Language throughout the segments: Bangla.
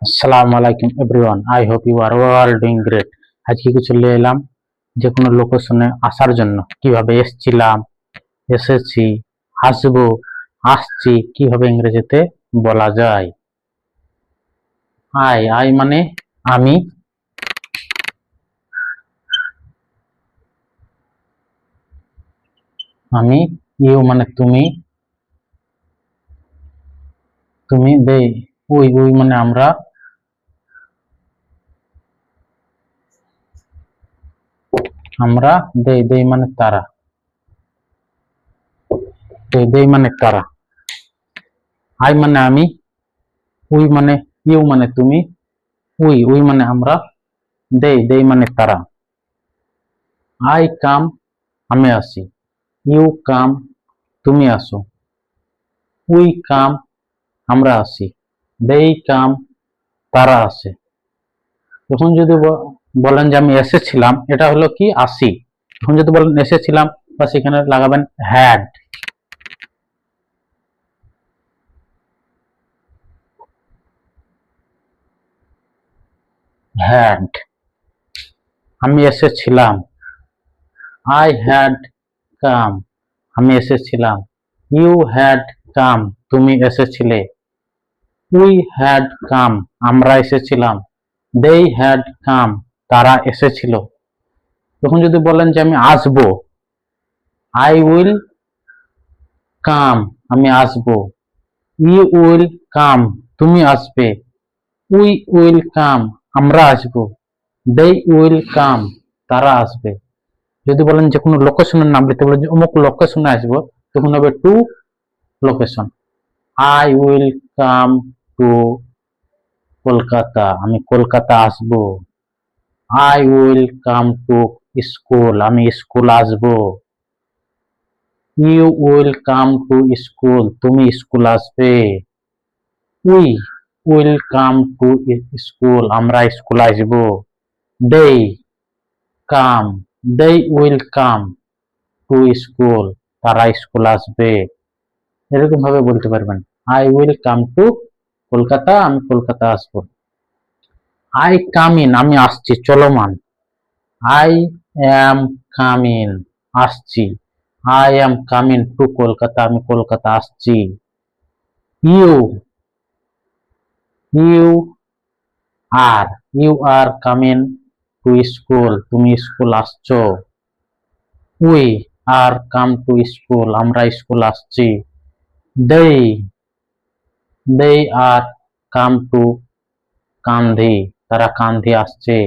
আসসালামু আলাইকুম everyone, I hope you are all doing great. আজকে কিছু নিয়ে এলাম যে কোনো লোকেশনে আসার জন্য কিভাবে এসেছিলাম, এসেছি, আসবো, আসছি কিভাবে ইংরেজিতে বলা যায়। আই আই মানে আমি, আমি, ইউ মানে তুমি, তুমি, দে, উই উই মানে আমরা, আমরা, দে দে মানে তারা, দে দে মানে তারা, আই মানে আমি, উই মানে ইউ মানে তুমি, উই উই মানে আমরা, দে দে মানে তারা। আই কাম আমি আসি, ইউ কাম তুমি আসো, উই কাম আমরা আসি, দে কাম তারা আসে। এখন যদি বলেন যে আমি এসেছিলাম, এটা হলো কি আসি। এখন যদি বলেন এসেছিলাম, বা সেখানে লাগাবেন হ্যাড। হ্যাড আমি এসেছিলাম, আই হ্যাড কাম আমি এসেছিলাম, ইউ হ্যাড কাম তুমি এসেছিলে, উই হ্যাড কাম আমরা এসেছিলাম, দে হ্যাড কাম তারা এসেছিল। তখন যদি বলেন যে আমি আসবো, আই উইল কাম আমি আসবো, ইউ উইল কাম তুমি আসবে, উই উইল কাম আমরা আসবো, দে উইল কাম তারা আসবে। যদি বলেন যে কোনো লোকেশনের নাম লিখতে বলেন যে অমুক লোকেশনে আসবো, তখন হবে to location. I will come to Kolkata আমি কলকাতা আসবো, I will come to school আমি স্কুল আসবো, you will come to school তুমি স্কুল আসবে, we will come to school আমরা স্কুল আসবো, they come they will come to school তারা স্কুল আসবে। এরকম ভাবে বলতে পারবেন, I will come to Kolkata আমি কলকাতা আসবো, আই কাম ইন আমি আসছি চলমান, আই অ্যাম কামিং আসছি, I am coming to Kolkata আমি কলকাতা আসছি, you you are you are coming to school তুমি স্কুল আসছো, we are come to school আমরা স্কুল আসছি, they they R come two কান্ধি তারা কান্ধি আসছে,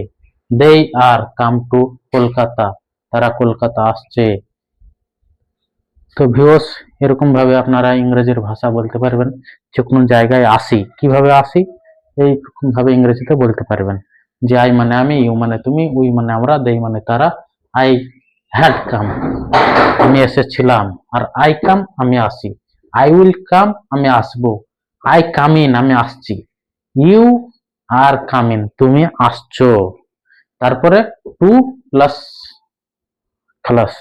দে আর কাম টু কলকাতা তারা কলকাতা আসছে। তো ভিউয়ার্স, এরকম ভাবে আপনারা ইংরেজির ভাষা বলতে পারবেন। যে কোনো জায়গায় আসি, কিভাবে আসি এইরকম ভাবে ইংরেজিতে বলতে পারবেন। যে আই মানে আমি, ইউ মানে তুমি, উই মানে আমরা, দে মানে তারা। আই হ্যাড কাম আমি এসেছিলাম, আর আই কাম আমি আসি, আই উইল কাম আমি আসবো, আই কাম ইন আমি আসছি, ইউ আর কাম ইন তুমি আসছো। তারপরে টু প্লাস খালাস।